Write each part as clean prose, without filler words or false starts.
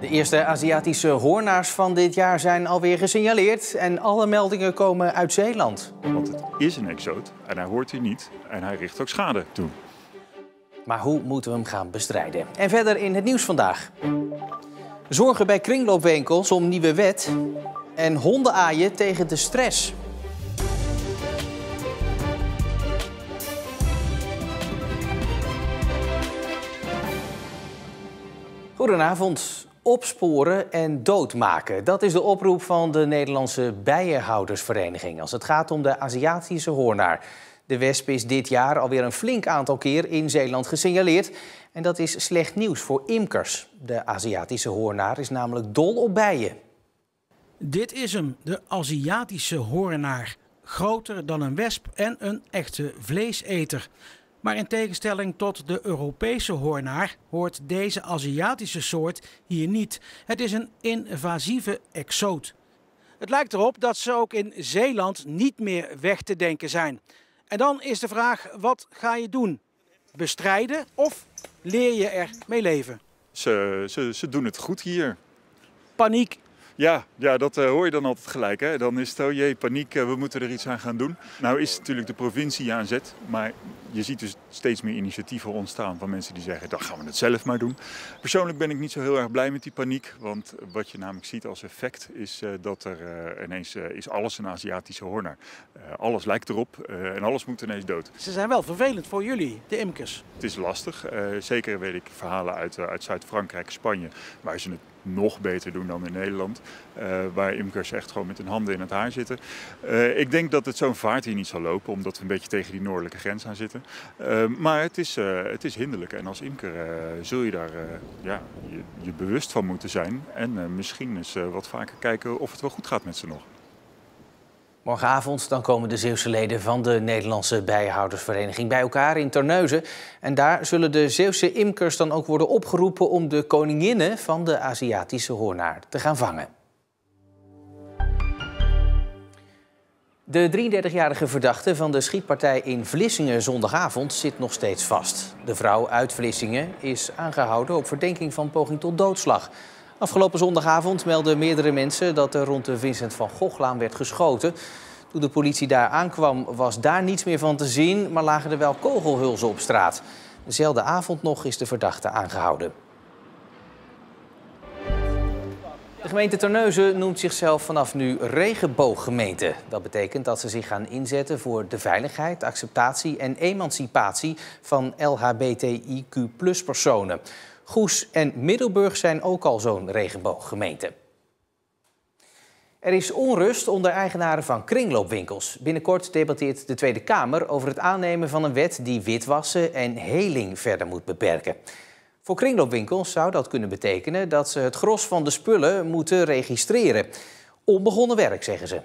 De eerste Aziatische hoornaars van dit jaar zijn alweer gesignaleerd en alle meldingen komen uit Zeeland. Want het is een exoot en hij hoort hier niet en hij richt ook schade toe. Maar hoe moeten we hem gaan bestrijden? En verder in het nieuws vandaag. Zorgen bij kringloopwinkels om nieuwe wet en hondenaaien tegen de stress. Goedenavond. Opsporen en doodmaken. Dat is de oproep van de Nederlandse Bijenhoudersvereniging als het gaat om de Aziatische hoornaar. De wesp is dit jaar alweer een flink aantal keer in Zeeland gesignaleerd. En dat is slecht nieuws voor imkers. De Aziatische hoornaar is namelijk dol op bijen. Dit is hem, de Aziatische hoornaar. Groter dan een wesp en een echte vleeseter. Maar in tegenstelling tot de Europese hoornaar hoort deze Aziatische soort hier niet. Het is een invasieve exoot. Het lijkt erop dat ze ook in Zeeland niet meer weg te denken zijn. En dan is de vraag, wat ga je doen? Bestrijden of leer je er mee leven? Ze doen het goed hier. Paniek. Ja, dat hoor je dan altijd gelijk. Hè? Dan is het, oh jee, paniek, we moeten er iets aan gaan doen. Nou is natuurlijk de provincie aan zet, maar je ziet dus steeds meer initiatieven ontstaan van mensen die zeggen, dan gaan we het zelf maar doen. Persoonlijk ben ik niet zo heel erg blij met die paniek, want wat je namelijk ziet als effect is dat er ineens is alles een Aziatische hoornaar. Alles lijkt erop en alles moet ineens dood. Ze zijn wel vervelend voor jullie, de imkers. Het is lastig. Zeker weet ik verhalen uit Zuid-Frankrijk, Spanje, waar ze het nog beter doen dan in Nederland. Waar imkers echt gewoon met hun handen in het haar zitten. Ik denk dat het zo'n vaart hier niet zal lopen, omdat we een beetje tegen die noordelijke grens aan zitten. Maar het is hinderlijk en als imker zul je daar je bewust van moeten zijn. En misschien eens wat vaker kijken of het wel goed gaat met ze nog. Morgenavond dan komen de Zeeuwse leden van de Nederlandse Bijenhoudersvereniging bij elkaar in Terneuzen. En daar zullen de Zeeuwse imkers dan ook worden opgeroepen om de koninginnen van de Aziatische hoornaar te gaan vangen. De 33-jarige verdachte van de schietpartij in Vlissingen zondagavond zit nog steeds vast. De vrouw uit Vlissingen is aangehouden op verdenking van poging tot doodslag. Afgelopen zondagavond meldden meerdere mensen dat er rond de Vincent van Goghlaan werd geschoten. Toen de politie daar aankwam was daar niets meer van te zien, maar lagen er wel kogelhulzen op straat. Dezelfde avond nog is de verdachte aangehouden. De gemeente Terneuzen noemt zichzelf vanaf nu regenbooggemeente. Dat betekent dat ze zich gaan inzetten voor de veiligheid, acceptatie en emancipatie van LHBTIQ+-personen. Goes en Middelburg zijn ook al zo'n regenbooggemeente. Er is onrust onder eigenaren van kringloopwinkels. Binnenkort debatteert de Tweede Kamer over het aannemen van een wet die witwassen en heling verder moet beperken. Voor kringloopwinkels zou dat kunnen betekenen dat ze het gros van de spullen moeten registreren. Onbegonnen werk, zeggen ze.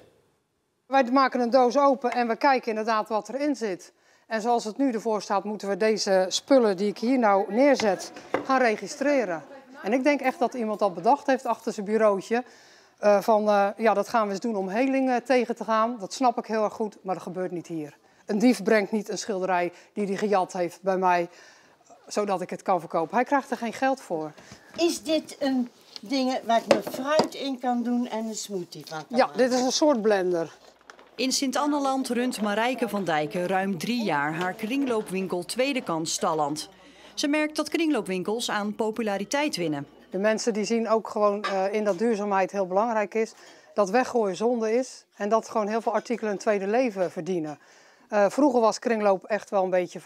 Wij maken een doos open en we kijken inderdaad wat erin zit. En zoals het nu ervoor staat, moeten we deze spullen die ik hier nou neerzet gaan registreren. En ik denk echt dat iemand dat bedacht heeft achter zijn bureautje. Dat gaan we eens doen om heling tegen te gaan. Dat snap ik heel erg goed, maar dat gebeurt niet hier. Een dief brengt niet een schilderij die hij gejat heeft bij mij, zodat ik het kan verkopen. Hij krijgt er geen geld voor. Is dit een ding waar ik mijn fruit in kan doen en een smoothie van kan maken? Dit is een soort blender. In Sint-Anneland runt Marijke van Dijken ruim 3 jaar haar kringloopwinkel Tweede Kans Stalland. Ze merkt dat kringloopwinkels aan populariteit winnen. De mensen die zien ook gewoon in dat duurzaamheid heel belangrijk is. Dat weggooien zonde is en dat gewoon heel veel artikelen een tweede leven verdienen. Vroeger was kringloop echt wel een beetje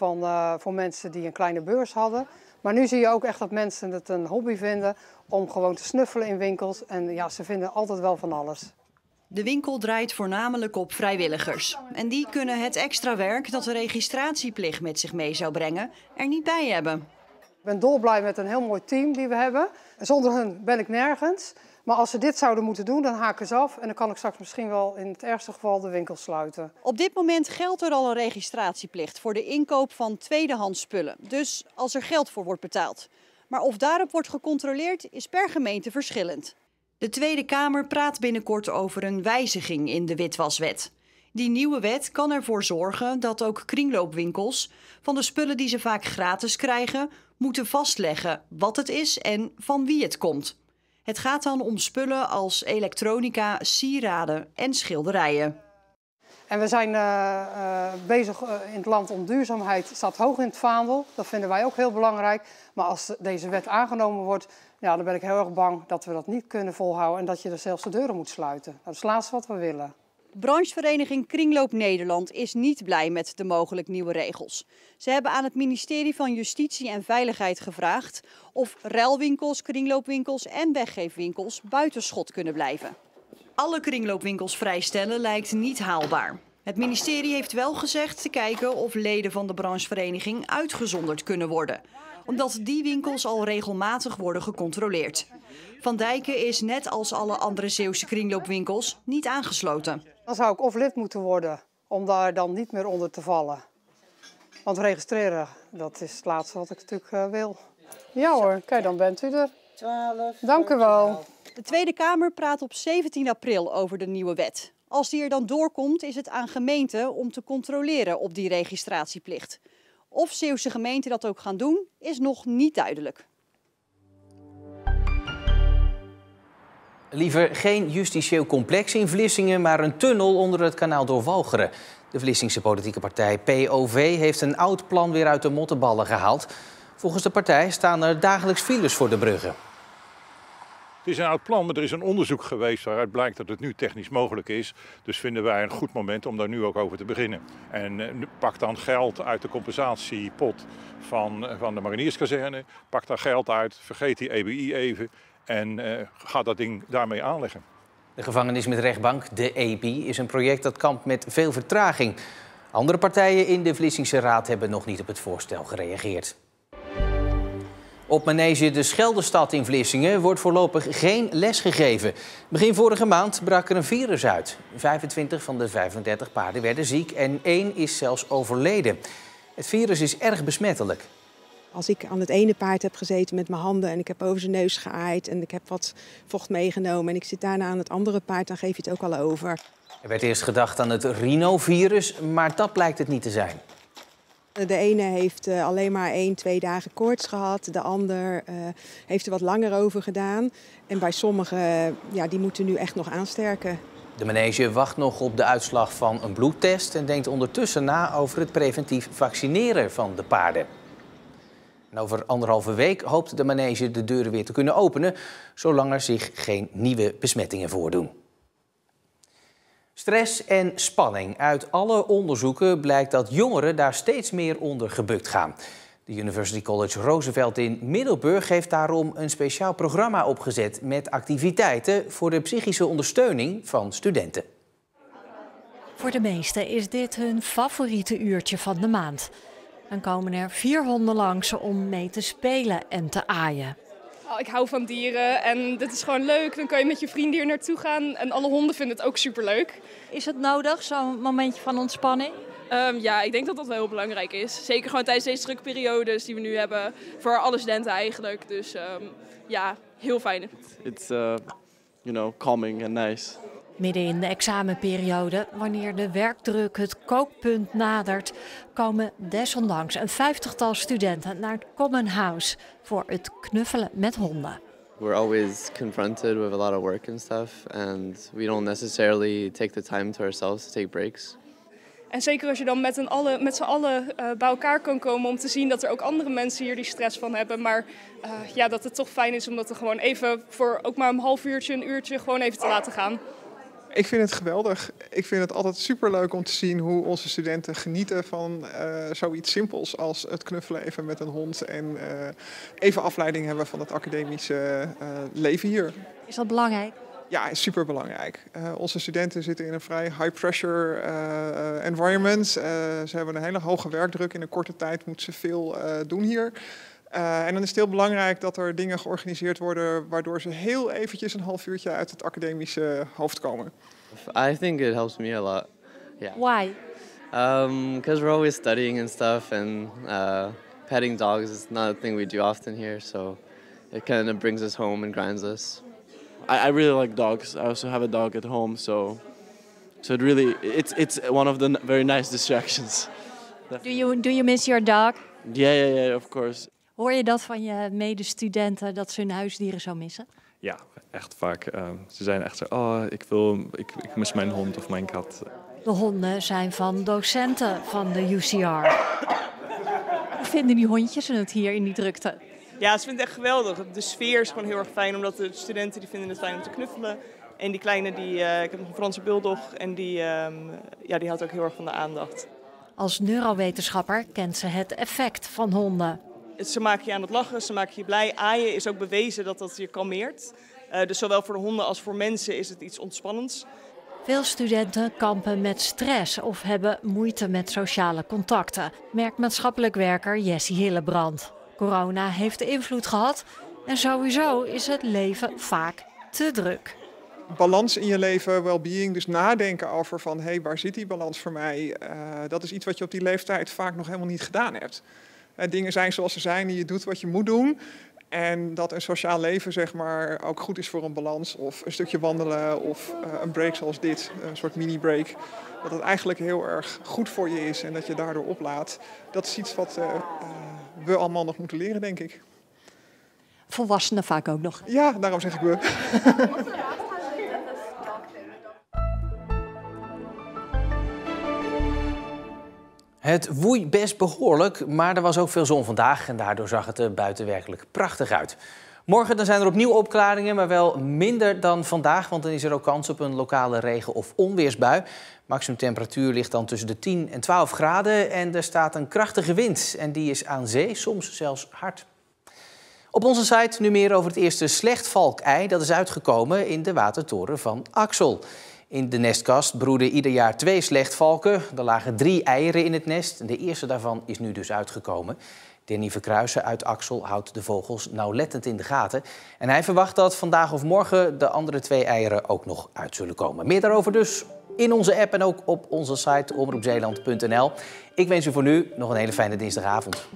voor mensen die een kleine beurs hadden. Maar nu zie je ook echt dat mensen het een hobby vinden om gewoon te snuffelen in winkels. En ja, ze vinden altijd wel van alles. De winkel draait voornamelijk op vrijwilligers. En die kunnen het extra werk dat de registratieplicht met zich mee zou brengen er niet bij hebben. Ik ben dolblij met een heel mooi team die we hebben. En zonder hen ben ik nergens. Maar als ze dit zouden moeten doen, dan haken ze af. En dan kan ik straks misschien wel in het ergste geval de winkel sluiten. Op dit moment geldt er al een registratieplicht voor de inkoop van tweedehands spullen. Dus als er geld voor wordt betaald. Maar of daarop wordt gecontroleerd is per gemeente verschillend. De Tweede Kamer praat binnenkort over een wijziging in de witwaswet. Die nieuwe wet kan ervoor zorgen dat ook kringloopwinkels van de spullen die ze vaak gratis krijgen moeten vastleggen wat het is en van wie het komt. Het gaat dan om spullen als elektronica, sieraden en schilderijen. En we zijn bezig in het land om duurzaamheid, staat hoog in het vaandel. Dat vinden wij ook heel belangrijk. Maar als deze wet aangenomen wordt, ja, dan ben ik heel erg bang dat we dat niet kunnen volhouden. En dat je er zelfs de deuren moet sluiten. Dat is het laatste wat we willen. Branchevereniging Kringloop Nederland is niet blij met de mogelijk nieuwe regels. Ze hebben aan het ministerie van Justitie en Veiligheid gevraagd of ruilwinkels, kringloopwinkels en weggeefwinkels buitenschot kunnen blijven. Alle kringloopwinkels vrijstellen lijkt niet haalbaar. Het ministerie heeft wel gezegd te kijken of leden van de branchevereniging uitgezonderd kunnen worden, omdat die winkels al regelmatig worden gecontroleerd. Van Dijken is net als alle andere Zeeuwse kringloopwinkels niet aangesloten. Dan zou ik of lid moeten worden om daar dan niet meer onder te vallen. Want registreren, dat is het laatste wat ik natuurlijk wil. Ja hoor, kijk, dan bent u er. 12. Dank u wel. De Tweede Kamer praat op 17 april over de nieuwe wet. Als die er dan doorkomt, is het aan gemeenten om te controleren op die registratieplicht. Of Zeeuwse gemeenten dat ook gaan doen, is nog niet duidelijk. Liever geen justitieel complex in Vlissingen, maar een tunnel onder het kanaal door Walcheren. De Vlissingse politieke partij POV heeft een oud plan weer uit de mottenballen gehaald. Volgens de partij staan er dagelijks files voor de bruggen. Het is een oud plan, maar er is een onderzoek geweest waaruit blijkt dat het nu technisch mogelijk is. Dus vinden wij een goed moment om daar nu ook over te beginnen. En pak dan geld uit de compensatiepot van de marinierskazerne. Pak daar geld uit, vergeet die EBI even en ga dat ding daarmee aanleggen. De gevangenis met rechtbank, de EBI, is een project dat kampt met veel vertraging. Andere partijen in de Vlissingse Raad hebben nog niet op het voorstel gereageerd. Op manege de Scheldestad in Vlissingen wordt voorlopig geen les gegeven. Begin vorige maand brak er een virus uit. 25 van de 35 paarden werden ziek en 1 is zelfs overleden. Het virus is erg besmettelijk. Als ik aan het ene paard heb gezeten met mijn handen en ik heb over zijn neus geaaid en ik heb wat vocht meegenomen en ik zit daarna aan het andere paard, dan geef je het ook al over. Er werd eerst gedacht aan het rhinovirus, maar dat blijkt het niet te zijn. De ene heeft alleen maar 1-2 dagen koorts gehad. De ander heeft er wat langer over gedaan. En bij sommigen, ja, die moeten nu echt nog aansterken. De manege wacht nog op de uitslag van een bloedtest en denkt ondertussen na over het preventief vaccineren van de paarden. En over 1,5 week hoopt de manege de deuren weer te kunnen openen, zolang er zich geen nieuwe besmettingen voordoen. Stress en spanning. Uit alle onderzoeken blijkt dat jongeren daar steeds meer onder gebukt gaan. De University College Roosevelt in Middelburg heeft daarom een speciaal programma opgezet met activiteiten voor de psychische ondersteuning van studenten. Voor de meesten is dit hun favoriete uurtje van de maand. Dan komen er 4 honden langs om mee te spelen en te aaien. Ik hou van dieren en dit is gewoon leuk. Dan kan je met je vrienden hier naartoe gaan en alle honden vinden het ook superleuk. Is het nodig, zo'n momentje van ontspanning? Ja, ik denk dat dat wel heel belangrijk is. Zeker gewoon tijdens deze drukke periodes die we nu hebben. Voor alle studenten eigenlijk. Dus ja, heel fijn. It's calming and nice. Midden in de examenperiode, wanneer de werkdruk het kookpunt nadert, komen desondanks een 50-tal studenten naar het Common House voor het knuffelen met honden. We're always confronted with a lot of work and stuff, and we don't necessarily take the time to ourselves to take breaks. En zeker als je dan met z'n allen bij elkaar kan komen om te zien dat er ook andere mensen hier die stress van hebben. Maar ja, dat het toch fijn is om dat er gewoon even voor ook maar een half uurtje, een uurtje gewoon even te laten gaan. Ik vind het geweldig. Ik vind het altijd superleuk om te zien hoe onze studenten genieten van zoiets simpels als het knuffelen even met een hond en even afleiding hebben van het academische leven hier. Is dat belangrijk? Ja, is superbelangrijk. Onze studenten zitten in een vrij high-pressure environment. Ze hebben een hele hoge werkdruk. In een korte tijd moeten ze veel doen hier. En dan is het heel belangrijk dat er dingen georganiseerd worden waardoor ze heel eventjes een half uurtje uit het academische hoofd komen. I think it helps me a lot. Yeah. Why? Because we're always studying and stuff, and petting dogs is not a thing we do often here, so it kind of brings us home and grinds us. I really like dogs. I also have a dog at home, so it really it's one of the very nice distractions. Do you miss your dog? Yeah, of course. Hoor je dat van je medestudenten, dat ze hun huisdieren zo missen? Ja, echt vaak. Ze zijn echt zo, oh, ik mis mijn hond of mijn kat. De honden zijn van docenten van de UCR. Hoe vinden die hondjes het hier in die drukte? Ja, ze vinden het echt geweldig. De sfeer is gewoon heel erg fijn, omdat de studenten die vinden het fijn om te knuffelen. En die kleine, ik heb nog een Franse bulldog en die houdt ook heel erg van de aandacht. Als neurowetenschapper kent ze het effect van honden. Ze maken je aan het lachen, ze maken je blij. Aaien is ook bewezen dat dat je kalmeert. Dus zowel voor de honden als voor mensen is het iets ontspannends. Veel studenten kampen met stress of hebben moeite met sociale contacten, merkt maatschappelijk werker Jessie Hillebrand. Corona heeft de invloed gehad en sowieso is het leven vaak te druk. Balans in je leven, well-being, dus nadenken over van hé, waar zit die balans voor mij? Dat is iets wat je op die leeftijd vaak nog helemaal niet gedaan hebt. Dingen zijn zoals ze zijn en je doet wat je moet doen. En dat een sociaal leven zeg maar ook goed is voor een balans of een stukje wandelen of een break zoals dit, een soort mini-break. Dat het eigenlijk heel erg goed voor je is en dat je daardoor oplaadt. Dat is iets wat we allemaal nog moeten leren, denk ik. Volwassenen vaak ook nog. Ja, daarom zeg ik we. Het woei best behoorlijk, maar er was ook veel zon vandaag en daardoor zag het er buiten werkelijk prachtig uit. Morgen dan zijn er opnieuw opklaringen, maar wel minder dan vandaag, want dan is er ook kans op een lokale regen- of onweersbui. Maximumtemperatuur ligt dan tussen de 10 en 12 graden en er staat een krachtige wind en die is aan zee soms zelfs hard. Op onze site nu meer over het eerste slechtvalkei dat is uitgekomen in de watertoren van Axel. In de nestkast broeden ieder jaar 2 slechtvalken. Er lagen 3 eieren in het nest. De eerste daarvan is nu dus uitgekomen. Danny Verkruijsen uit Axel houdt de vogels nauwlettend in de gaten. En hij verwacht dat vandaag of morgen de andere 2 eieren ook nog uit zullen komen. Meer daarover dus in onze app en ook op onze site omroepzeeland.nl. Ik wens u voor nu nog een hele fijne dinsdagavond.